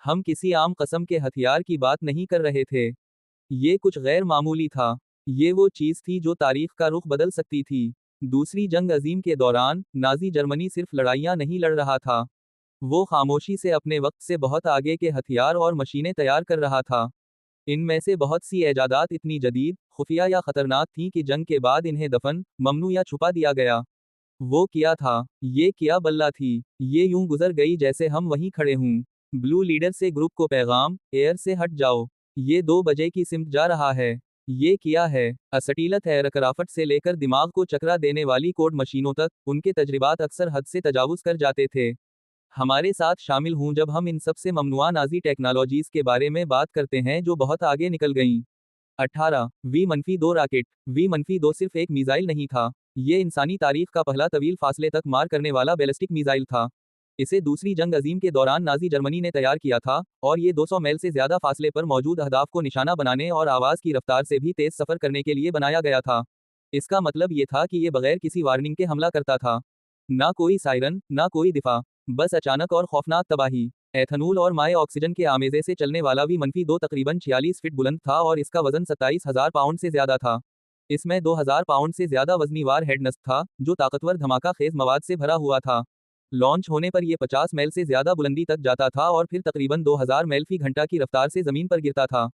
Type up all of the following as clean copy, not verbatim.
हम किसी आम कस्म के हथियार की बात नहीं कर रहे थे। ये कुछ गैर मामूली था। ये वो चीज थी जो तारीख का रुख बदल सकती थी। दूसरी जंग अजीम के दौरान नाजी जर्मनी सिर्फ लड़ाइयां नहीं लड़ रहा था, वो खामोशी से अपने वक्त से बहुत आगे के हथियार और मशीनें तैयार कर रहा था। इनमें से बहुत सी ऐजादात इतनी जदीद, खुफिया या खतरनाक थीं कि जंग के बाद इन्हें दफन, ममनू या छुपा दिया गया। वो क्या था? ये क्या बल्ला थी? ये यूं गुजर गई जैसे हम वहीं खड़े हों। ब्लू लीडर से ग्रुप को पैगाम, एयर से हट जाओ। ये 2 बजे की सिमत जा रहा है। ये क्या है? असटीलत एयरक्राफ्ट से लेकर दिमाग को चकरा देने वाली कोड मशीनों तक, उनके तजर्बात अक्सर हद से तजावुज कर जाते थे। हमारे साथ शामिल हूं जब हम इन सबसे ममनुआ नाजी टेक्नोलॉजीज के बारे में बात करते हैं जो बहुत आगे निकल गईं। 18 V-2 रॉकेट। V-2 सिर्फ एक मिसाइल नहीं था, ये इंसानी तारीख का पहला तवील फासले तक मार करने वाला बैलिस्टिक मिसाइल था। इसे दूसरी जंग अजीम के दौरान नाजी जर्मनी ने तैयार किया था, और ये 200 मील से ज्यादा फासले पर मौजूद अहदाफ को निशाना बनाने और आवाज की रफ्तार से भी तेज सफर करने के लिए बनाया गया था। इसका मतलब ये था कि ये बगैर किसी वार्निंग के हमला करता था। ना कोई सायरन, ना कोई दिफा, बस अचानक और खौफनाक तबाही। एथनॉल और माए ऑक्सीजन के आमेजे से चलने वाला V-2 तकरीबन 46 फीट बुलंद था और इसका वजन 27,000 पाउंड से ज्यादा था। इसमें 2,000 पाउंड से ज्यादा वजनीवार हेडनस्ट था, जो ताकतवर धमाका खेज मवाद से भरा हुआ था। लॉन्च होने पर यह 50 मील से ज्यादा बुलंदी तक जाता था और फिर तकरीबन 2000 मील फी घंटा की रफ्तार से जमीन पर गिरता था।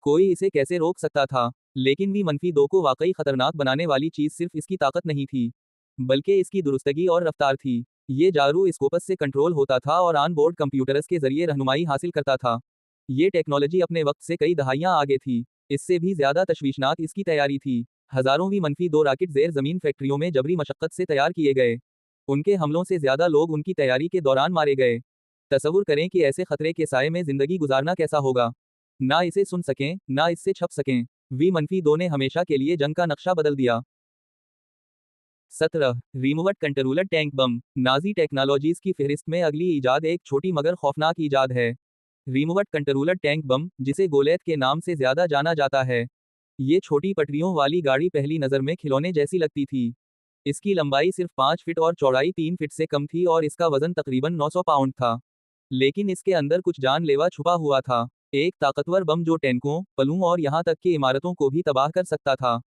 कोई इसे कैसे रोक सकता था? लेकिन V-2 को वाकई खतरनाक बनाने वाली चीज सिर्फ इसकी ताकत नहीं थी, बल्कि इसकी दुरुस्तगी और रफ्तार थी। ये जारू स्कोपस से कंट्रोल होता था और ऑन बोर्ड कंप्यूटर्स के जरिए रहनुमाई हासिल करता था। ये टेक्नोलॉजी अपने वक्त से कई दहाइयां आगे थी। इससे भी ज्यादा तशवीशनाक इसकी तैयारी थी। हजारों V-2 रॉकेट जेर जमीन फैक्ट्रियों में जबरी मशक्कत से तैयार किए गए। उनके हमलों से ज्यादा लोग उनकी तैयारी के दौरान मारे गए। तसव्वुर करें कि ऐसे खतरे के साए में जिंदगी गुजारना कैसा होगा। ना इसे सुन सकें, ना इससे छप सकें। V-2 ने हमेशा के लिए जंग का नक्शा बदल दिया। 17 रिमोट कंट्रोलर टैंक बम। नाजी टेक्नोलॉजीज की फहरिस्त में अगली ईजाद एक छोटी मगर खौफनाक ईजाद है। रिमोट कंट्रोलर टैंक बम, जिसे गोलेत के नाम से ज्यादा जाना जाता है। ये छोटी पटरियों वाली गाड़ी पहली नज़र में खिलौने जैसी लगती थी। इसकी लंबाई सिर्फ 5 फीट और चौड़ाई 3 फीट से कम थी और इसका वजन तकरीबन 900 पाउंड था। लेकिन इसके अंदर कुछ जानलेवा छुपा हुआ था। एक ताकतवर बम जो टैंकों, पलों और यहाँ तक कि इमारतों को भी तबाह कर सकता था।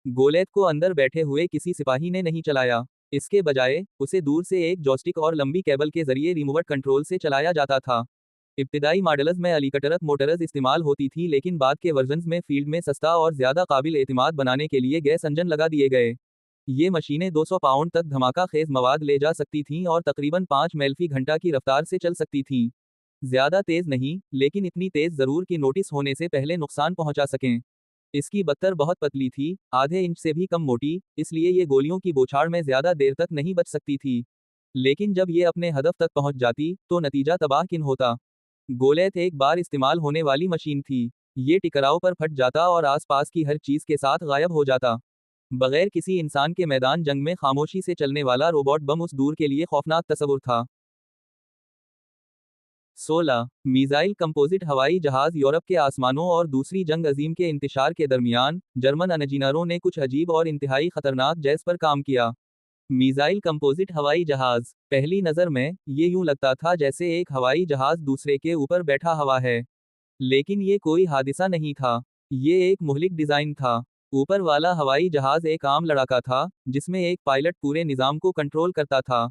गोलेत को अंदर बैठे हुए किसी सिपाही ने नहीं चलाया। इसके बजाय उसे दूर से एक जॉयस्टिक और लंबी केबल के जरिए रिमोट कंट्रोल से चलाया जाता था। इब्तिदाई मॉडल्स में अलीकटरत मोटर्स इस्तेमाल होती थी, लेकिन बाद के वर्जन्स में फील्ड में सस्ता और ज्यादा काबिल एतमाद बनाने के लिए गैस इंजन लगा दिए गए। ये मशीनें 200 पाउंड तक धमाका खेज मवाद ले जा सकती थीं और तकरीबन 5 मील फी घंटा की रफ्तार से चल सकती थीं। ज्यादा तेज नहीं, लेकिन इतनी तेज जरूर कि नोटिस होने से पहले नुकसान पहुंचा सकें। इसकी बत्तर बहुत पतली थी, आधे इंच से भी कम मोटी, इसलिए ये गोलियों की बौछार में ज्यादा देर तक नहीं बच सकती थी। लेकिन जब ये अपने हदफ तक पहुंच जाती, तो नतीजा तबाहकिन होता। गोलेत एक बार इस्तेमाल होने वाली मशीन थी। ये टिकराव पर फट जाता और आसपास की हर चीज के साथ गायब हो जाता। बगैर किसी इंसान के मैदान जंग में खामोशी से चलने वाला रोबोट बम उस दूर के लिए खौफनाक तस्वुर था। 16 मिसाइल कंपोजिट हवाई जहाज। यूरोप के आसमानों और दूसरी जंग अजीम के इंतशार के दरमियान जर्मन इंजीनियरों ने कुछ अजीब और इंतहाई खतरनाक जैस पर काम किया। मिसाइल कंपोजिट हवाई जहाज। पहली नज़र में ये यूं लगता था जैसे एक हवाई जहाज दूसरे के ऊपर बैठा हवा है। लेकिन ये कोई हादिसा नहीं था। ये एक मुहलिक डिजाइन था। ऊपर वाला हवाई जहाज एक आम लड़ाका था, जिसमें एक पायलट पूरे निजाम को कंट्रोल करता था।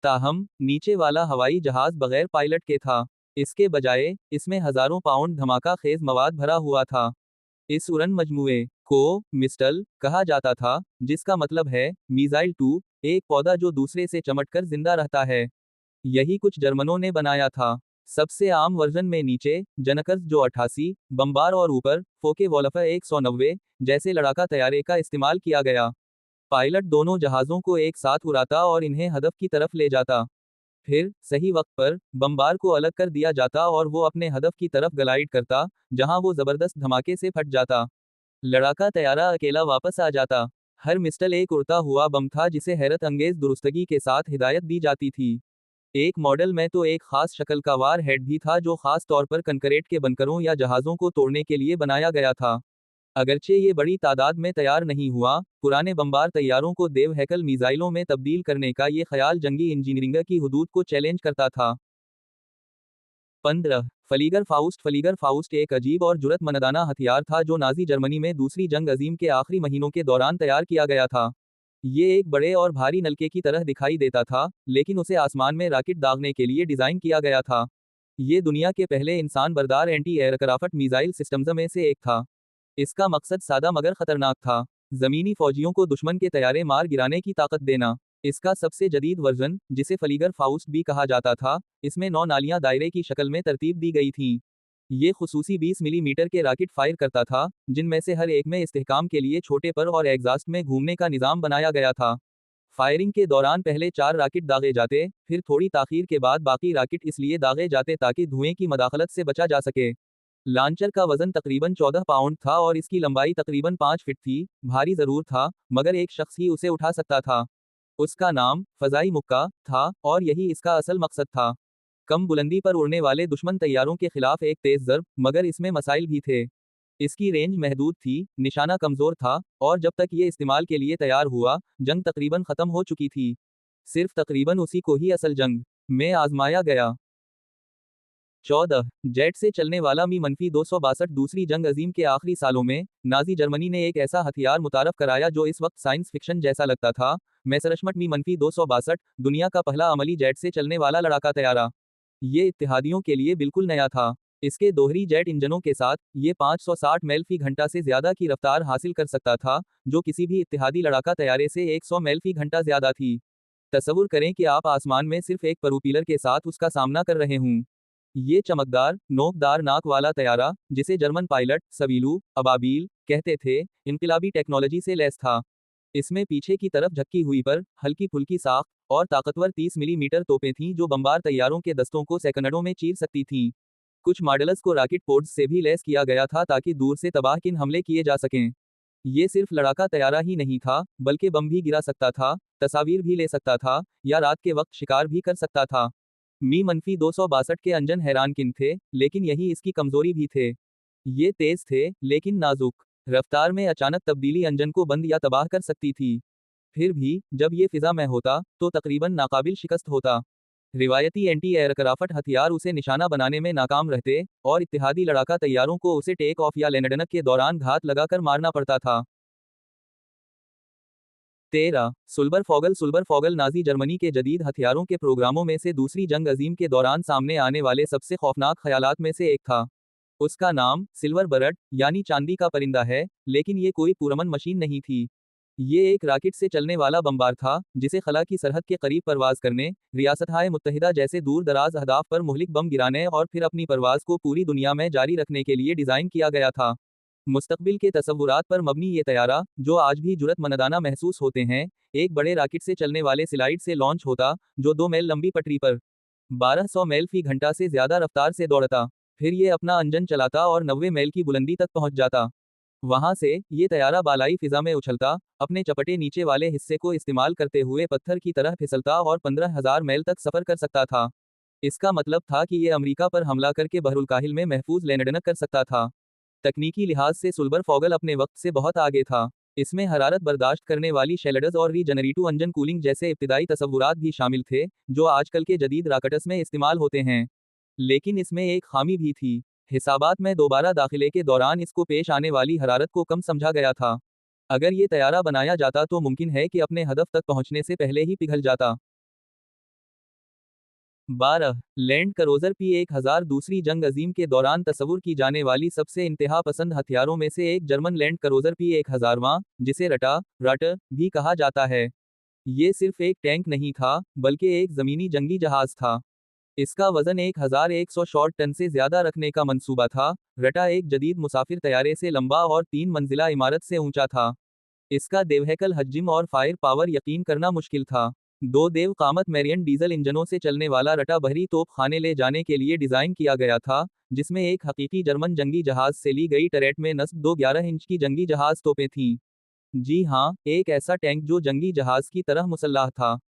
ताहम नीचे वाला हवाई जहाज बगैर पायलट के था। इसके बजाय इसमें हजारों पाउंड धमाका खेज मवाद भरा हुआ था। इस उड़न मजमूए को मिस्टल कहा जाता था, जिसका मतलब है मिसाइल 2, एक पौधा जो दूसरे से चमटकर जिंदा रहता है। यही कुछ जर्मनों ने बनाया था। सबसे आम वर्जन में नीचे जनकर्स जो 88 बम्बार और ऊपर फोके वोल्फर 190 जैसे लड़ाका तैयारे का इस्तेमाल किया गया। पायलट दोनों जहाज़ों को एक साथ उड़ाता और इन्हें हदफ की तरफ ले जाता। फिर सही वक्त पर बम्बार को अलग कर दिया जाता और वो अपने हदफ की तरफ ग्लाइड करता, जहां वो जबरदस्त धमाके से फट जाता। लड़ाका तैयारा अकेला वापस आ जाता। हर मिस्टल एक उड़ता हुआ बम था जिसे हैरत अंगेज दुरुस्तगी के साथ हिदायत दी जाती थी। एक मॉडल में तो एक खास शक्ल का वार हेड भी था जो खास तौर पर कंक्रीट के बंकरों या जहाज़ों को तोड़ने के लिए बनाया गया था। अगरचे ये बड़ी तादाद में तैयार नहीं हुआ, पुराने बम्बार तैयारों को देव हैकल मिसाइलों में तब्दील करने का ये ख्याल जंगी इंजीनियरिंग की हुदूद को चैलेंज करता था। 15 फ्लीगर फाउस्ट एक अजीब और जुर्रतमंदाना हथियार था जो नाजी जर्मनी में दूसरी जंग अजीम के आखिरी महीनों के दौरान तैयार किया गया था। ये एक बड़े और भारी नलके की तरह दिखाई देता था, लेकिन उसे आसमान में रॉकेट दागने के लिए डिजाइन किया गया था। ये दुनिया के पहले इंसान बर्दार एंटी एयरक्राफ्ट मिसाइल सिस्टम्स में से एक था। इसका मकसद सादा मगर खतरनाक था, जमीनी फौजियों को दुश्मन के तैयारे मार गिराने की ताकत देना। इसका सबसे जदीद वर्जन, जिसे फ्लीगर फाउस्ट भी कहा जाता था, इसमें 9 नालियां दायरे की शक्ल में तरतीब दी गई थीं। ये खुसूसी 20 मिलीमीटर के रॉकेट फायर करता था, जिनमें से हर एक में इस्तेहकाम के लिए छोटे पर और एग्जॉस्ट में घूमने का निज़ाम बनाया गया था। फायरिंग के दौरान पहले 4 रॉकेट दागे जाते, फिर थोड़ी ताखीर के बाद बाकी रॉकेट इसलिए दागे जाते ताकि धुएं की मदाखलत से बचा जा सके। लॉन्चर का वजन तकरीबन 14 पाउंड था और इसकी लंबाई तकरीबन 5 फीट थी। भारी जरूर था, मगर एक शख्स ही उसे उठा सकता था। उसका नाम फजाई मुक्का था और यही इसका असल मकसद था। कम बुलंदी पर उड़ने वाले दुश्मन तैयारों के खिलाफ एक तेज जर्ब, मगर इसमें मसाइल भी थे। इसकी रेंज महदूद थी, निशाना कमजोर था, और जब तक ये इस्तेमाल के लिए तैयार हुआ, जंग तकरीबन खत्म हो चुकी थी। सिर्फ तकरीबन उसी को ही असल जंग में आजमाया गया। 14 जेट से चलने वाला मी-262 दूसरी जंग अजीम के आखिरी सालों में नाजी जर्मनी ने एक ऐसा हथियार मुतारफ कराया जो इस वक्त साइंस फिक्शन जैसा लगता था। मैसरशमट मी-262 दुनिया का पहला अमली जेट से चलने वाला लड़ाका तैयारा। ये इत्तेहादियों के लिए बिल्कुल नया था। इसके दोहरी जेट इंजनों के साथ ये 560 मील फी घंटा से ज्यादा की रफ्तार हासिल कर सकता था, जो किसी भी इत्तेहादी लड़ाका तैयारे से 100 मील फी घंटा ज्यादा थी। तसव्वुर करें कि आप आसमान में सिर्फ एक प्रोपेलर के साथ उसका सामना कर रहे हों। ये चमकदार, नोकदार नाक वाला तैयारा, जिसे जर्मन पायलट सवीलू अबाबील कहते थे, इनकलाबी टेक्नोलॉजी से लैस था। इसमें पीछे की तरफ झक्की हुई पर हल्की फुल्की साख और ताकतवर 30 मिलीमीटर तोपें थीं जो बमबार तैयारों के दस्तों को सेकंडों में चीर सकती थीं। कुछ मॉडल्स को रॉकेट पोड्स से भी लैस किया गया था ताकि दूर से तबाहकिन हमले किए जा सकें। ये सिर्फ लड़ाका तैयारा ही नहीं था, बल्कि बम भी गिरा सकता था, तस्वीर भी ले सकता था, या रात के वक्त शिकार भी कर सकता था। मी-262 के इंजन हैरानकिन थे, लेकिन यही इसकी कमजोरी भी थे। ये तेज थे, लेकिन नाजुक। रफ्तार में अचानक तब्दीली इंजन को बंद या तबाह कर सकती थी। फिर भी, जब ये फिजा में होता, तो तकरीबन नाकाबिल शिकस्त होता। रिवायती एंटी एयरक्राफ्ट हथियार उसे निशाना बनाने में नाकाम रहते, और इत्तेहादी लड़ाका तैयारों को उसे टेक ऑफ या लैंडिंग के दौरान घात लगाकर मारना पड़ता था। 13 सुल्बर फॉगल नाजी जर्मनी के जदीद हथियारों के प्रोग्रामों में से दूसरी जंग अजीम के दौरान सामने आने वाले सबसे खौफनाक ख्यालात में से एक था। उसका नाम सिल्वर बर्ड यानी चांदी का परिंदा है, लेकिन ये कोई पुरअमन मशीन नहीं थी। ये एक रॉकेट से चलने वाला बमबार था, जिसे खला की सरहद के करीब परवाज करने, रियासत-ए मुत्तहिदा जैसे दूर दराज अहदाफ पर मुहलिक बम गिराने और फिर अपनी परवाज को पूरी दुनिया में जारी रखने के लिए डिजाइन किया गया था। मुस्तकबिल के तसव्वुरात पर मबनी ये तैयारा, जो आज भी जुर्रतमंदाना महसूस होते हैं, एक बड़े रॉकेट से चलने वाले स्लाइड से लॉन्च होता, जो 2 मील लंबी पटरी पर 1200 मील फी घंटा से ज्यादा रफ्तार से दौड़ता। फिर ये अपना इंजन चलाता और 90 मील की बुलंदी तक पहुंच जाता। वहां से ये तैयारा बालाई फिजा में उछलता, अपने चपटे नीचे वाले हिस्से को इस्तेमाल करते हुए पत्थर की तरह फिसलता और 15,000 मील तक सफर कर सकता था। इसका मतलब था कि ये अमेरिका पर हमला करके बहरुल काहिल में महफूज लैंडिंग कर सकता था। तकनीकी लिहाज से सुल्बर फॉगल अपने वक्त से बहुत आगे था। इसमें हरारत बर्दाश्त करने वाली शेल्डर्स और रीजनरेटिव इंजन कूलिंग जैसे इब्तिदाई तसव्वुरात भी शामिल थे, जो आजकल के जदीद रॉकेट्स में इस्तेमाल होते हैं। लेकिन इसमें एक खामी भी थी। हिसाबात में दोबारा दाखिले के दौरान इसको पेश आने वाली हरारत को कम समझा गया था। अगर ये तैयारा बनाया जाता तो मुमकिन है कि अपने हदफ तक पहुंचने से पहले ही पिघल जाता। 12 लैंड क्रूजर P-1000 दूसरी जंग अजीम के दौरान तस्वुर की जाने वाली सबसे इंतहा पसंद हथियारों में से एक जर्मन लैंड क्रूजर P-1000 जिसे रट भी कहा जाता है। ये सिर्फ एक टैंक नहीं था, बल्कि एक जमीनी जंगी जहाज था। इसका वजन 1100 शॉर्ट टन से ज्यादा रखने का मंसूबा था। रटा एक जदीद मुसाफिर तैयारे से लंबा और 3 मंजिला इमारत से ऊंचा था। इसका देवहैकल हज्म और फायर पावर यकीन करना मुश्किल था। 2 देव कामत मैरियन डीजल इंजनों से चलने वाला रटा बहरी तोप खाने ले जाने के लिए डिजाइन किया गया था, जिसमें एक हकीकी जर्मन जंगी जहाज से ली गई टरेट में नस्ब 2 11 इंच की जंगी जहाज तोपें थीं। जी हाँ, एक ऐसा टैंक जो जंगी जहाज की तरह मुसल्लाह था।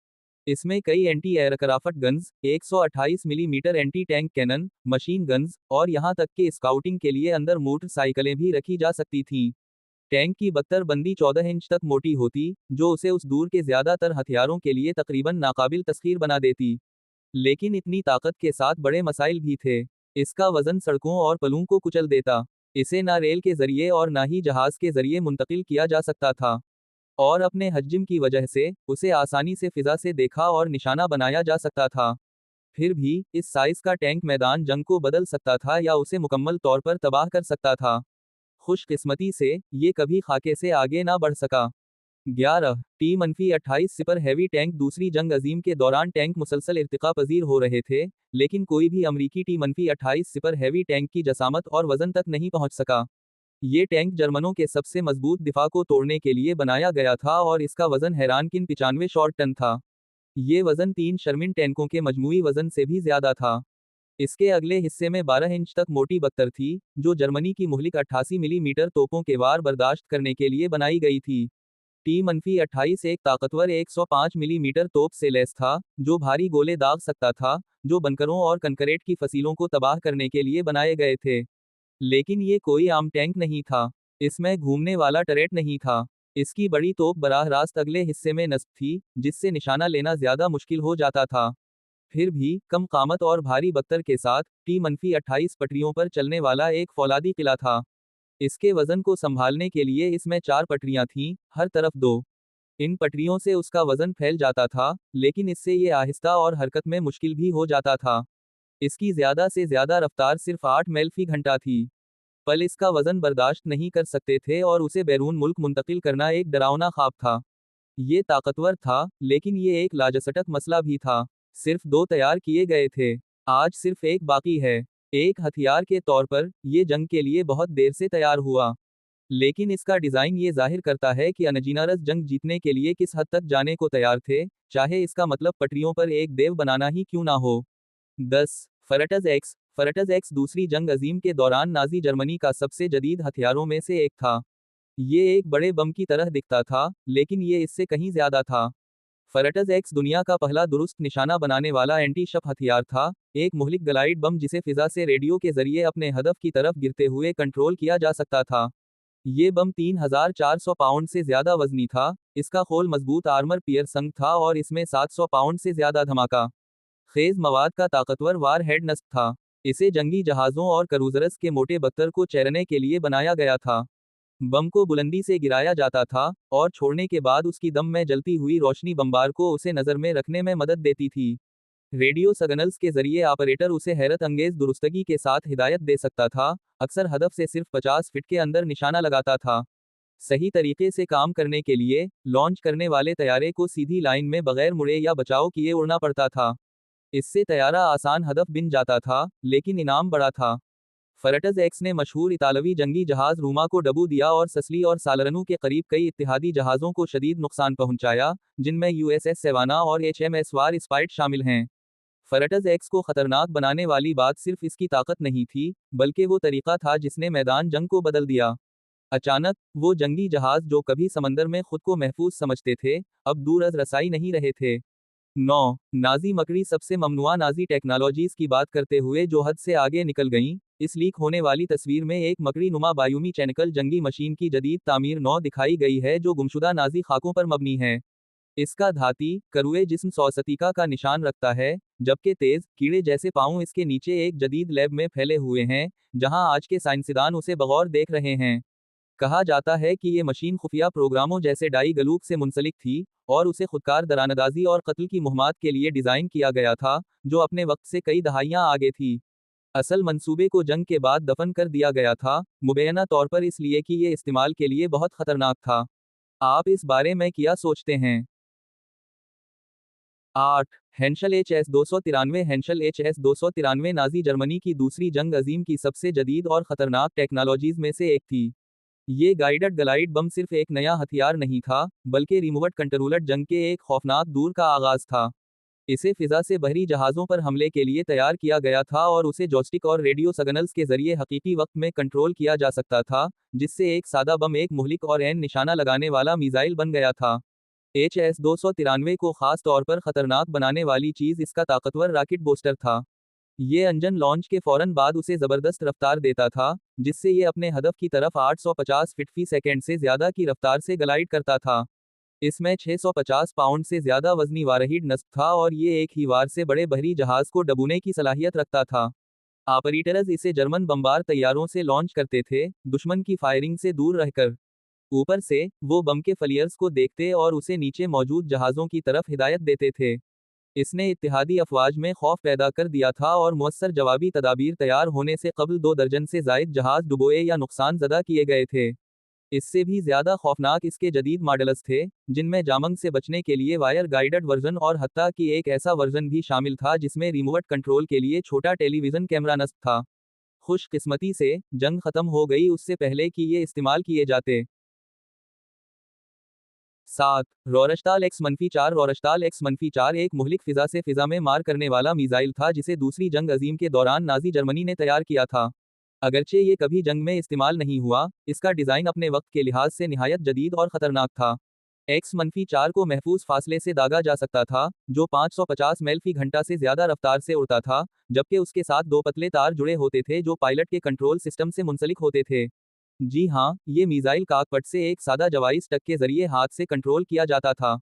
इसमें कई anti aircraft guns, 128 millimetre anti tank cannon, machine guns, और यहां तक कि स्काउटिंग के लिए अंदर मोटरसाइकिलें भी रखी जा सकती थीं। टैंक की बख्तरबंदी 14 इंच तक मोटी होती, जो उसे उस दूर के ज्यादातर हथियारों के लिए तकरीबन नाकाबिल तस्खीर बना देती। लेकिन इतनी ताकत के साथ बड़े मसाइल भी थे। इसका वजन सड़कों और पुलों को कुचल देता। इसे ना रेल के जरिए और ना ही जहाज के जरिए मुंतकिल किया जा सकता था, और अपने हजम की वजह से उसे आसानी से फिजा से देखा और निशाना बनाया जा सकता था। फिर भी इस साइज का टैंक मैदान जंग को बदल सकता था या उसे मुकम्मल तौर पर तबाह कर सकता था। खुशकिस्मती से ये कभी खाके से आगे ना बढ़ सका। 11 T-28 सुपर हैवी टैंक। दूसरी जंग अजीम के दौरान टैंक मुसलसल इर्तिका पजीर हो रहे थे, लेकिन कोई भी अमरीकी T-28 सुपर हैवी टैंक की जसामत और वजन तक नहीं पहुंच सका। ये टैंक जर्मनों के सबसे मजबूत दिफा को तोड़ने के लिए बनाया गया था और इसका वजन हैरानकिन 95 शॉर्ट टन था। ये वजन 3 शर्मिन टैंकों के मजमूई वजन से भी ज्यादा था। इसके अगले हिस्से में 12 इंच तक मोटी बख्तर थी, जो जर्मनी की मुहलिक 88 मिलीमीटर तोपों के वार बर्दाश्त करने के लिए बनाई गई थी। T-28 एक ताकतवर 105 मिलीमीटर तोप से लैस था, जो भारी गोले दाग सकता था, जो बंकरों और कंक्रीट की फसीलों को तबाह करने के लिए बनाए गए थे। लेकिन ये कोई आम टैंक नहीं था। इसमें घूमने वाला टरेट नहीं था। इसकी बड़ी तोप बराह रास्त अगले हिस्से में नस्ब थी, जिससे निशाना लेना ज्यादा मुश्किल हो जाता था। फिर भी कम कामत और भारी बख्तर के साथ T-28 पटरियों पर चलने वाला एक फौलादी किला था। इसके वजन को संभालने के लिए इसमें 4 पटरियां थीं, हर तरफ 2। इन पटरियों से उसका वजन फैल जाता था, लेकिन इससे ये आहिस्ता और हरकत में मुश्किल भी हो जाता था। इसकी ज्यादा से ज्यादा रफ्तार सिर्फ 8 मील फी घंटा थी। पल इसका वजन बर्दाश्त नहीं कर सकते थे और उसे बैरून मुल्क मुंतकिल करना एक डरावना ख्वाब था। ये ताकतवर था, लेकिन ये एक लाजसटक मसला भी था। सिर्फ 2 तैयार किए गए थे। आज सिर्फ एक बाकी है। एक हथियार के तौर पर, ये जंग के लिए बहुत देर से तैयार हुआ। लेकिन इसका डिजाइन ये जाहिर करता है कि अनजीनारस जंग जीतने के लिए किस हद तक जाने को तैयार थे, चाहे इसका मतलब पटरियों पर एक देव बनाना ही क्यों ना हो। 10 फरटज एक्स। फरटज एक्स दूसरी जंग अजीम के दौरान नाजी जर्मनी का सबसे जदीद हथियारों में से एक था। ये एक बड़े बम की तरह दिखता था, लेकिन ये इससे कहीं ज्यादा था। फरटज एक्स दुनिया का पहला दुरुस्त निशाना बनाने वाला एंटी शप हथियार था, एक मुहलिक ग्लाइड बम जिसे फिजा से रेडियो के जरिए अपने हदफ की तरफ गिरते हुए कंट्रोल किया जा सकता था। ये बम 3400 पाउंड से ज्यादा वजनी था, इसका खोल मजबूत आर्मर पियर संग था और इसमें 700 पाउंड से ज्यादा धमाका खेज मवाद का ताकतवर वार हेड नस्ब था। इसे जंगी जहाजों और क्रूजर्स के मोटे बख्तर को चैरने के लिए बनाया गया था। बम को बुलंदी से गिराया जाता था, और छोड़ने के बाद उसकी दम में जलती हुई रोशनी बमबार को उसे नजर में रखने में मदद देती थी। रेडियो सिग्नल्स के जरिए ऑपरेटर उसे हैरत अंगेज दुरुस्तगी के साथ हिदायत दे सकता था, अक्सर हदफ से सिर्फ 50 फीट के अंदर निशाना लगाता था। सही तरीके से काम करने के लिए, लॉन्च करने वाले तैयारे को सीधी लाइन में बगैर मुड़े या बचाव किए उड़ना पड़ता था। इससे तैयारा आसान हदफ बिन जाता था, लेकिन इनाम बड़ा था। फरटज एक्स ने मशहूर इतालवी जंगी जहाज रूमा को डबू दिया और ससली और सालरनू के करीब कई इत्तेहादी जहाज़ों को शदीद नुकसान पहुंचाया, जिनमें USS सेवाना और HMS वार स्पाइट शामिल हैं। फरटज एक्स को खतरनाक बनाने वाली बात सिर्फ इसकी ताकत नहीं थी, बल्कि वो तरीका था जिसने मैदान जंग को बदल दिया। अचानक, वो जंगी जहाज जो कभी समंदर में खुद को महफूज समझते थे, अब दूर अज रसाई नहीं रहे थे। 9 नाजी मकड़ी। सबसे ममनुआ नाजी टेक्नोलॉजीज की बात करते हुए जो हद से आगे निकल गईं, इस लीक होने वाली तस्वीर में एक मकड़ी नुमा बायूमी चैनिकल जंगी मशीन की जदीद तामीर 9 दिखाई गई है जो गुमशुदा नाजी खाकों पर मबनी है। इसका धाती करुए जिस्म सौसतीका का निशान रखता है, जबकि तेज कीड़े जैसे पांव इसके नीचे एक जदीद लैब में फैले हुए हैं, जहां आज के साइंसदान उसे बगौर देख रहे हैं। कहा जाता है कि ये मशीन खुफिया प्रोग्रामों जैसे डाई गलूक से मुंसलिक थी, और उसे खुदकार दरानदाजी और कत्ल की मुहम्मत के लिए डिजाइन किया गया था, जो अपने वक्त से कई दहाइयां आगे थी। असल मंसूबे को जंग के बाद दफन कर दिया गया था, मुबैना तौर पर इसलिए कि ये इस्तेमाल के लिए बहुत खतरनाक था। आप इस बारे में क्या सोचते हैं? 8 हेंशल HS-293। हेंशल HS-293 नाजी जर्मनी की दूसरी जंग अजीम की सबसे जदीद और खतरनाक टेक्नोलॉजीज में से एक थी। ये गाइडेड ग्लाइड बम सिर्फ एक नया हथियार नहीं था, बल्कि रिमोट कंट्रोल्ड जंग के एक खौफनाक दूर का आगाज था। इसे फिजा से बहरी जहाजों पर हमले के लिए तैयार किया गया था और उसे जॉयस्टिक और रेडियो सिग्नल्स के जरिए हकीकी वक्त में कंट्रोल किया जा सकता था, जिससे एक सादा बम एक मुहलिक और एन निशाना लगाने वाला मिसाइल बन गया था। HS-293 को खास तौर पर खतरनाक बनाने वाली चीज इसका ताकतवर रॉकेट बूस्टर था। ये इंजन लॉन्च के फौरन बाद उसे जबरदस्त रफ्तार देता था, जिससे ये अपने हदफ की तरफ 850 फीट फी सेकंड से ज्यादा की रफ्तार से ग्लाइड करता था। इसमें 650 पाउंड से ज्यादा वजनी वारहीड नस्ब था और ये एक ही वार से बड़े बहरी जहाज को डबूने की सलाहियत रखता था। ऑपरेटर्स इसे जर्मन बमबार तैयारों से लॉन्च करते थे, दुश्मन की फायरिंग से दूर रहकर। ऊपर से वो बम के फ्लियर्स को देखते और उसे नीचे मौजूद जहाज़ों की तरफ हिदायत देते थे। इसने इत्तेहादी अफवाज में खौफ पैदा कर दिया था और मुअस्सर जवाबी तदाबीर तैयार होने से कबल 2 दर्जन से जायद जहाज डुबोए या नुकसान ज़दा किए गए थे। इससे भी ज्यादा खौफनाक इसके जदीद मॉडल्स थे, जिनमें जामंग से बचने के लिए वायर गाइडेड वर्जन और हत्ता कि एक ऐसा वर्जन भी शामिल था जिसमें रिमोट कंट्रोल के लिए छोटा टेलीविजन कैमरा नस्ब था। खुशकिस्मती से जंग खत्म हो गई उससे पहले कि ये इस्तेमाल किए जाते। 7. रौरश्ताल X-4 रौरश्ताल X-4 एक मुहलिक फिजा से फिजा में मार करने वाला मिसाइल था जिसे दूसरी जंग अजीम के दौरान नाजी जर्मनी ने तैयार किया था। अगरचे ये कभी जंग में इस्तेमाल नहीं हुआ, इसका डिज़ाइन अपने वक्त के लिहाज से निहायत जदीद और ख़तरनाक था। X-4 को महफूज फासले से दागा जा सकता था, जो 550 मील फी घंटा से ज़्यादा रफ्तार से उड़ता था, जबकि उसके साथ 2 पतले तार जुड़े होते थे जो पायलट के कंट्रोल सिस्टम से मुंसलिक होते थे। जी हाँ, ये मिसाइल काकपट से एक सादा जवाइस टक के जरिए हाथ से कंट्रोल किया जाता था।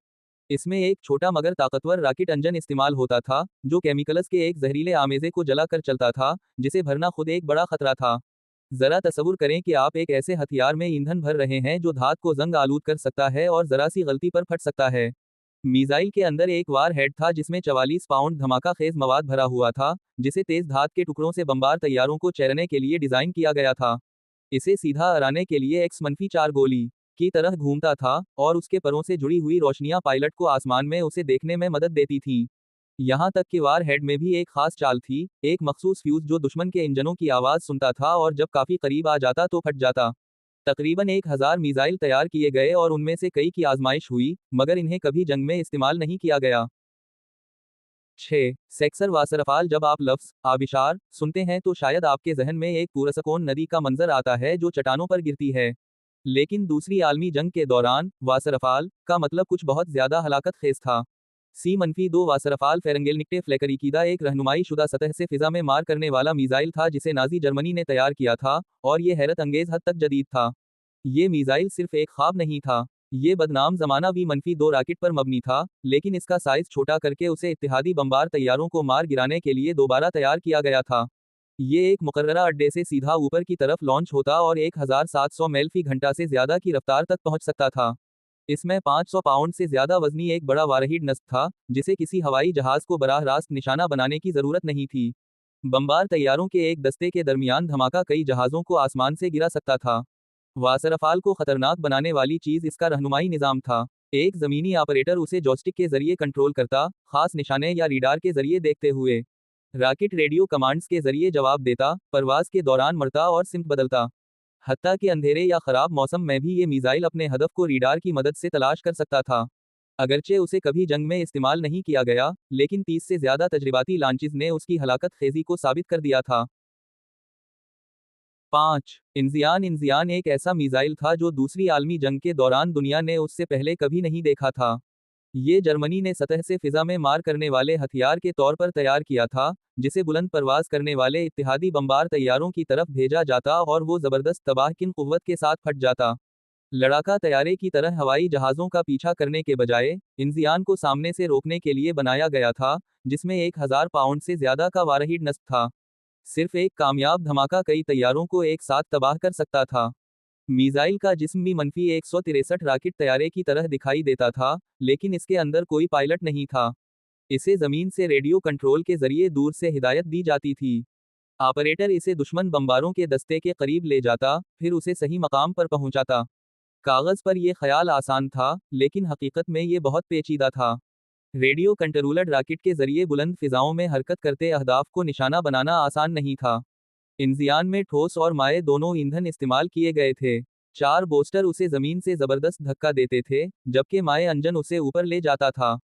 इसमें एक छोटा मगर ताकतवर रॉकेट इंजन इस्तेमाल होता था, जो केमिकल्स के एक जहरीले आमेजे को जलाकर चलता था, जिसे भरना खुद एक बड़ा खतरा था। जरा तसव्वुर करें कि आप एक ऐसे हथियार में ईंधन भर रहे हैं जो धात को जंग आलूद कर सकता है और जरा सी गलती पर फट सकता है। मिसाइल के अंदर एक वार हेड था जिसमें 44 पाउंड धमाका खेज मवाद भरा हुआ था, जिसे तेज धात के टुकड़ों से बमबार तैयारों को चैरने के लिए डिजाइन किया गया था। इसे सीधा अराने के लिए X-4 गोली की तरह घूमता था और उसके परों से जुड़ी हुई रोशनियां पायलट को आसमान में उसे देखने में मदद देती थीं। यहां तक कि वार हेड में भी एक खास चाल थी, एक मखसूस फ्यूज जो दुश्मन के इंजनों की आवाज सुनता था और जब काफी करीब आ जाता तो फट जाता। तकरीबन 1000 मिसाइल तैयार किए गए और उनमें से कई की आजमाइश हुई, मगर इन्हें कभी जंग में इस्तेमाल नहीं किया गया। 6. सेक्सर वासरफाल जब आप लफ्ज आबिशार सुनते हैं तो शायद आपके जहन में एक पुरसकून नदी का मंजर आता है जो चट्टानों पर गिरती है। लेकिन दूसरी आलमी जंग के दौरान वासरफाल का मतलब कुछ बहुत ज्यादा हलाकत खेज था। C-2 वासरफाल फेरंगेलनिक्टे फ्लेकरीकीदा एक रहनुमाई शुदा सतह से फिजा में मार करने वाला मिसाइल था जिसे नाजी जर्मनी ने तैयार किया था, और ये हैरत अंगेज हद तक जदीद था। ये मिसाइल सिर्फ एक ख्वाब नहीं था, ये बदनाम जमाना V-2 रॉकेट पर मबनी था, लेकिन इसका साइज छोटा करके उसे इत्तेहादी बमबार तैयारों को मार गिराने के लिए दोबारा तैयार किया गया था। ये एक मुकर्ररा अड्डे से सीधा ऊपर की तरफ लॉन्च होता और 1700 मील फी घंटा से ज्यादा की रफ्तार तक पहुंच सकता था। इसमें 500 पाउंड से ज्यादा वजनी एक बड़ा वारहीड नस्ब था, जिसे किसी हवाई जहाज को बराह रास्त निशाना बनाने की जरूरत नहीं थी। बमबार तैयारों के एक दस्ते के दरमियान धमाका कई जहाजों को आसमान से गिरा सकता था। वासरफाल को खतरनाक बनाने वाली चीज इसका रहनुमाई निजाम था। एक जमीनी ऑपरेटर उसे जॉयस्टिक के जरिए कंट्रोल करता, खास निशाने या रीडार के जरिए देखते हुए। रॉकेट रेडियो कमांड्स के जरिए जवाब देता, परवाज के दौरान मरता और सिमत बदलता। हत्ता कि अंधेरे या खराब मौसम में भी ये मिसाइल अपने हदफ को रीडार की मदद से तलाश कर सकता था। अगरचे उसे कभी जंग में इस्तेमाल नहीं किया गया, लेकिन 30 से ज्यादा तजर्बाती लॉन्चेस ने उसकी हलाकत खेजी को साबित कर दिया था। 5. इंजियान इंजियान एक ऐसा मिसाइल था जो दूसरी आलमी जंग के दौरान दुनिया ने उससे पहले कभी नहीं देखा था। ये जर्मनी ने सतह से फिजा में मार करने वाले हथियार के तौर पर तैयार किया था, जिसे बुलंद परवाज करने वाले इत्तेहादी बमबार तैयारों की तरफ भेजा जाता और वो जबरदस्त तबाहकिन कुव्वत के साथ फट जाता। लड़ाका तैयारे की तरह हवाई जहाजों का पीछा करने के बजाय इंजियान को सामने से रोकने के लिए बनाया गया था, जिसमें 1000 पाउंड से ज्यादा का वारहीड नस्ब था। सिर्फ एक कामयाब धमाका कई तैयारों को एक साथ तबाह कर सकता था। मिसाइल का जिस्म भी -163 रॉकेट तैयारे की तरह दिखाई देता था, लेकिन इसके अंदर कोई पायलट नहीं था। इसे जमीन से रेडियो कंट्रोल के जरिए दूर से हिदायत दी जाती थी। ऑपरेटर इसे दुश्मन बमबारों के दस्ते के करीब ले जाता, फिर उसे सही मकाम पर पहुंचाता। कागज पर यह ख्याल आसान था, लेकिन हकीकत में ये बहुत पेचीदा था। रेडियो कंट्रोल्ड रॉकेट के जरिए बुलंद फिजाओं में हरकत करते अहदाफ को निशाना बनाना आसान नहीं था। इंजियान में ठोस और माए दोनों ईंधन इस्तेमाल किए गए थे। 4 बोस्टर उसे जमीन से जबरदस्त धक्का देते थे, जबकि माए इंजन उसे ऊपर ले जाता था।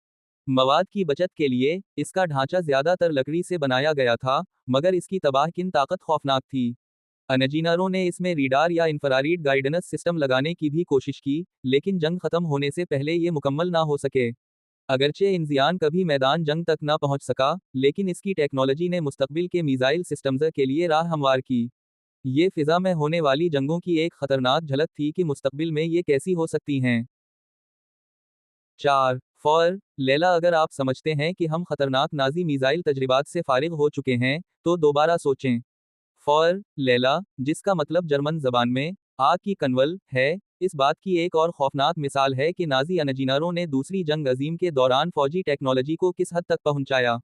मवाद की बचत के लिए इसका ढांचा ज्यादातर लकड़ी से बनाया गया था, मगर इसकी तबाहकिन ताकत खौफनाक थी। इंजीनियरों ने इसमें रीडार या इंफ्रारेड गाइडेंस सिस्टम लगाने की भी कोशिश की, लेकिन जंग खत्म होने से पहले ये मुकम्मल ना हो सके। अगरचे इंजियान कभी मैदान जंग तक न पहुंच सका, लेकिन इसकी टेक्नोलॉजी ने मुस्तकबिल के मिसाइल सिस्टम्स के लिए राह हमवार की। ये फिजा में होने वाली जंगों की एक खतरनाक झलक थी कि मुस्तकबिल में ये कैसी हो सकती हैं। 4. फॉर लैला, अगर आप समझते हैं कि हम खतरनाक नाजी मिसाइल तजर्बात से फारिग हो चुके हैं, तो दोबारा सोचें। फॉर लैला, जिसका मतलब जर्मन जबान में आग की कन्वल है, इस बात की एक और खौफनाक मिसाल है कि नाजी इंजीनियरों ने दूसरी जंग अजीम के दौरान फौजी टेक्नोलॉजी को किस हद तक पहुंचाया।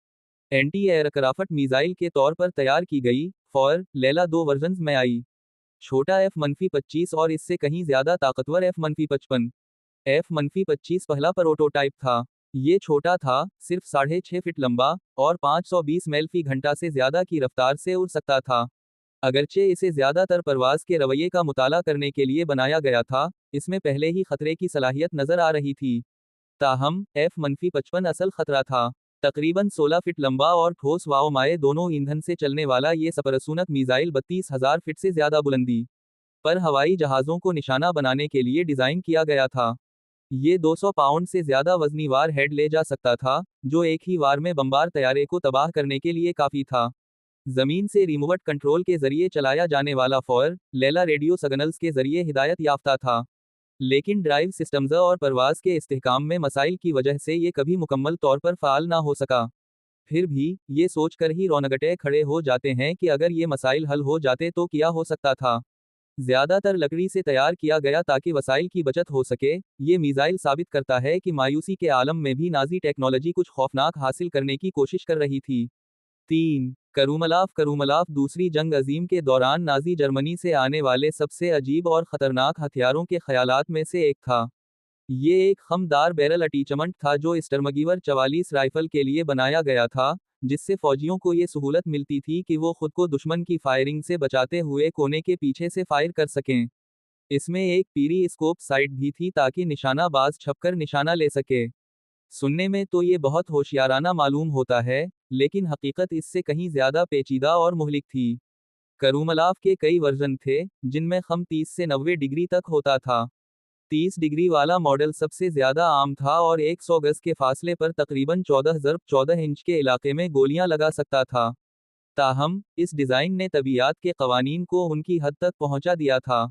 एंटी एयरक्राफ्ट मिसाइल के तौर पर तैयार की गई फॉर लैला 2 वर्जन्स में आई। छोटा F-25 और इससे कहीं ज्यादा ताकतवर F-55। F-25 पहला प्रोटोटाइप था। ये छोटा था, सिर्फ 6.5 फीट लंबा और 520 मील फी घंटा से ज्यादा की रफ्तार से उड़ सकता था। अगरचे इसे ज्यादातर परवाज के रवैये का मुताला करने के लिए बनाया गया था, इसमें पहले ही खतरे की सलाहियत नजर आ रही थी। ताहम F-55 असल खतरा था। तकरीबन 16 फीट लंबा और ठोस वायुमाए दोनों ईंधन से चलने वाला ये सुपरसोनिक मिसाइल 32,000 फीट से ज्यादा बुलंदी पर हवाई जहाजों को निशाना बनाने के लिए डिजाइन किया गया था। ये 200 पाउंड से ज्यादा वजनी वार हेड ले जा सकता था, जो एक ही वार में बमबार तैयारे को तबाह करने के लिए काफी था। जमीन से रिमोट कंट्रोल के जरिए चलाया जाने वाला फॉर लैला रेडियो सिग्नल्स के जरिए हिदायत याफ्ता था, लेकिन ड्राइव सिस्टम्स और परवाज के इस्तेहकाम में मसाइल की वजह से ये कभी मुकम्मल तौर पर फाल ना हो सका। फिर भी ये सोचकर ही रौनगटे खड़े हो जाते हैं कि अगर ये मसाइल हल हो जाते तो क्या हो सकता था। ज्यादातर लकड़ी से तैयार किया गया ताकि वसाइल की बचत हो सके। ये मिसाइल साबित करता है कि मायूसी के आलम में भी नाजी टेक्नोलॉजी कुछ खौफनाक हासिल करने की कोशिश कर रही थी। 3. करूमलाफ दूसरी जंग अजीम के दौरान नाजी जर्मनी से आने वाले सबसे अजीब और खतरनाक हथियारों के ख्यालात में से एक था। ये एक खमदार बैरल अटैचमेंट था जो स्टर्मगिवर 44 राइफल के लिए बनाया गया था, जिससे फौजियों को ये सहूलत मिलती थी कि वो खुद को दुश्मन की फायरिंग से बचाते हुए कोने के पीछे से फायर कर सकें। इसमें एक पीरी स्कोप साइट भी थी ताकि निशानाबाज छपकर निशाना ले सके। सुनने में तो ये बहुत होशियाराना मालूम होता है, लेकिन हकीकत इससे कहीं ज्यादा पेचीदा और मुहलिक थी। करूमलाफ के कई वर्जन थे, जिनमें खम 30 से 90 डिग्री तक होता था। 30 डिग्री वाला मॉडल सबसे ज्यादा आम था और 100 गज के फासले पर तकरीबन 14 इंच के इलाके में गोलियां लगा सकता था। ताहम इस डिजाइन ने तबीयत के कवानीन को उनकी हद तक पहुंचा दिया था।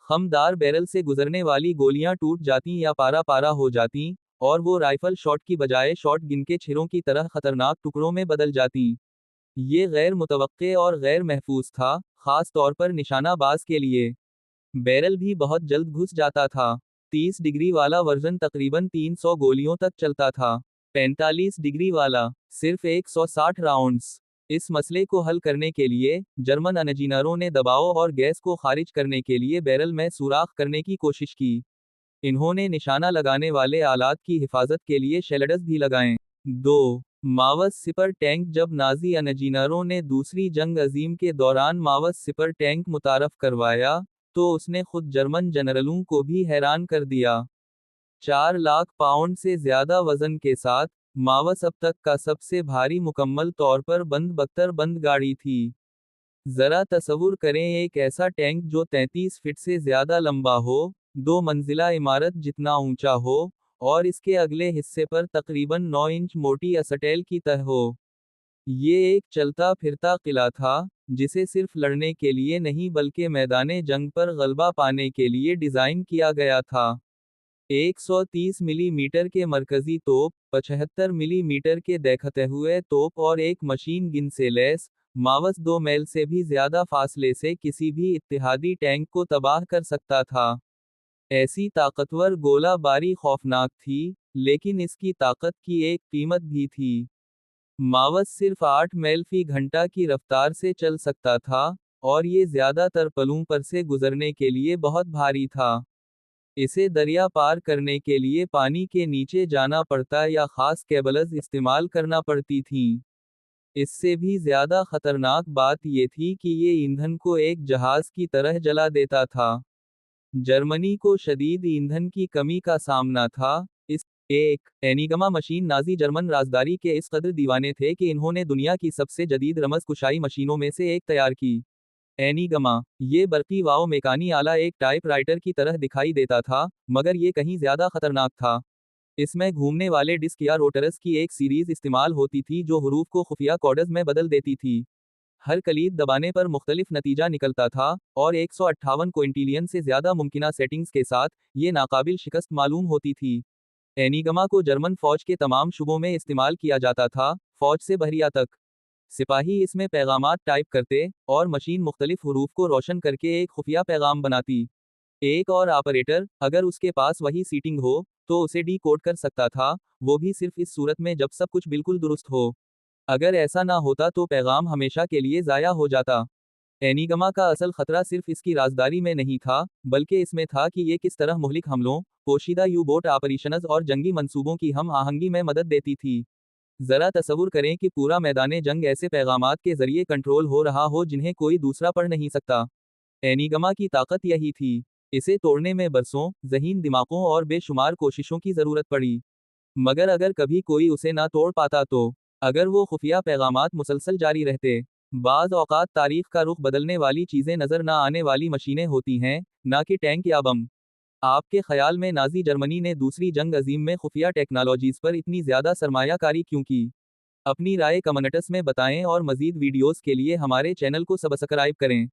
खमदार बैरल से गुजरने वाली गोलियां टूट जाती या पारा पारा हो जाती, और वो राइफल शॉट की बजाय शॉट गिन के छिरों की तरह खतरनाक टुकड़ों में बदल जाती। ये गैर मुतवक्के और गैर महफूज था, खास तौर पर निशानाबाज के लिए। बैरल भी बहुत जल्द घुस जाता था। 30 डिग्री वाला वर्जन तकरीबन 300 गोलियों तक चलता था। 45 डिग्री वाला सिर्फ 160 राउंड्स। इस मसले को हल करने के लिए जर्मन इंजीनियरों ने दबाव और गैस को खारिज करने के लिए बैरल में सुराख करने की कोशिश की। इन्होंने निशाना लगाने वाले आलात की हिफाजत के लिए शेल्डर्स भी लगाए। 2. मावस सिपर टैंक जब नाजी इंजीनियरों ने दूसरी जंग अजीम के दौरान मावस सिपर टैंक मुतारफ करवाया, तो उसने खुद जर्मन जनरलों को भी हैरान कर दिया। 4 लाख पाउंड से ज्यादा वजन के साथ, मावस अब तक का सबसे भारी मुकम्मल तौर पर बंद बख्तर बंद गाड़ी थी। जरा तसव्वुर करें एक ऐसा टैंक जो 33 फीट से ज्यादा लंबा हो, 2 मंजिला इमारत जितना ऊंचा हो, और इसके अगले हिस्से पर तकरीबन 9 इंच मोटी असटेल की तह हो। ये एक चलता फिरता किला था, जिसे सिर्फ लड़ने के लिए नहीं बल्कि मैदाने जंग पर गलबा पाने के लिए डिजाइन किया गया था। 130 मिलीमीटर के मरकजी तोप, 75 मिलीमीटर के देखते हुए तोप और एक मशीन गन से लैस, मावस 2 मील से भी ज्यादा फासले से किसी भी इत्तेहादी टैंक को तबाह कर सकता था। ऐसी ताकतवर गोला बारी खौफनाक थी, लेकिन इसकी ताकत की एक कीमत भी थी। मावस सिर्फ 8 मील फी घंटा की रफ्तार से चल सकता था, और ये ज्यादातर पलों पर से गुजरने के लिए बहुत भारी था। इसे दरिया पार करने के लिए पानी के नीचे जाना पड़ता या खास केबल्स इस्तेमाल करना पड़ती थीं। इससे भी ज्यादा खतरनाक बात ये थी कि ये ईंधन को एक जहाज की तरह जला देता था। जर्मनी को शदीद ईंधन की कमी का सामना था। इस एक एनिगमा मशीन नाजी जर्मन राजदारी के इस कदर दीवाने थे कि इन्होंने दुनिया की सबसे जदीद रमज कुशाई मशीनों में से एक तैयार की। एनिगमा, ये बरकी वाओ मेकानी आला एक टाइपराइटर की तरह दिखाई देता था, मगर ये कहीं ज्यादा खतरनाक था। इसमें घूमने वाले डिस्क या रोटर्स की एक सीरीज इस्तेमाल होती थी जो हरूफ को खुफिया कोड्स में बदल देती थी। हर कलीद दबाने पर मुख्तलिफ नतीजा निकलता था, और 158 क्विंटिलियन से ज्यादा मुमकिना सेटिंग्स के साथ, ये नाकाबिल शिकस्त मालूम होती थी। एनिगमा को जर्मन फौज के तमाम शुबों में इस्तेमाल किया जाता था, फौज से बहरिया तक। सिपाही इसमें पैगामात टाइप करते और मशीन मुख्तलिफ हुरूफ को रोशन करके एक खुफिया पैगाम बनाती। एक और ऑपरेटर, अगर उसके पास वही सीटिंग हो, तो उसे डी कोड कर सकता था, वो भी सिर्फ इस सूरत में जब सब कुछ बिल्कुल दुरुस्त हो। अगर ऐसा ना होता तो पैगाम हमेशा के लिए ज़ाया हो जाता। एनिगमा का असल खतरा सिर्फ इसकी राजदारी में नहीं था, बल्कि इसमें था कि ये किस तरह मुहलिक हमलों, पोशीदा यू बोट ऑपरेशंस और जंगी मंसूबों की हम आहंगी में मदद देती थी। जरा तसव्वुर करें कि पूरा मैदान जंग ऐसे पैगामात के जरिए कंट्रोल हो रहा हो जिन्हें कोई दूसरा पढ़ नहीं सकता। एनिगमा की ताकत यही थी। इसे तोड़ने में बरसों, ज़हीन दिमागों और बेशुमार कोशिशों की ज़रूरत पड़ी। मगर अगर कभी कोई उसे ना तोड़ पाता तो, अगर वो खुफिया पैगामात मुसलसल जारी रहते, बाज़ औक़ात तारीख का रुख बदलने वाली चीज़ें नज़र ना आने वाली मशीनें होती हैं, ना कि टैंक या बम। आपके ख्याल में नाज़ी जर्मनी ने दूसरी जंग अज़ीम में खुफिया टेक्नोलॉजीज़ पर इतनी ज़्यादा सरमायाकारी क्यों की? अपनी राय कमेंट्स में बताएं और मज़ीद वीडियोज़ के लिए हमारे चैनल को सब्सक्राइब करें।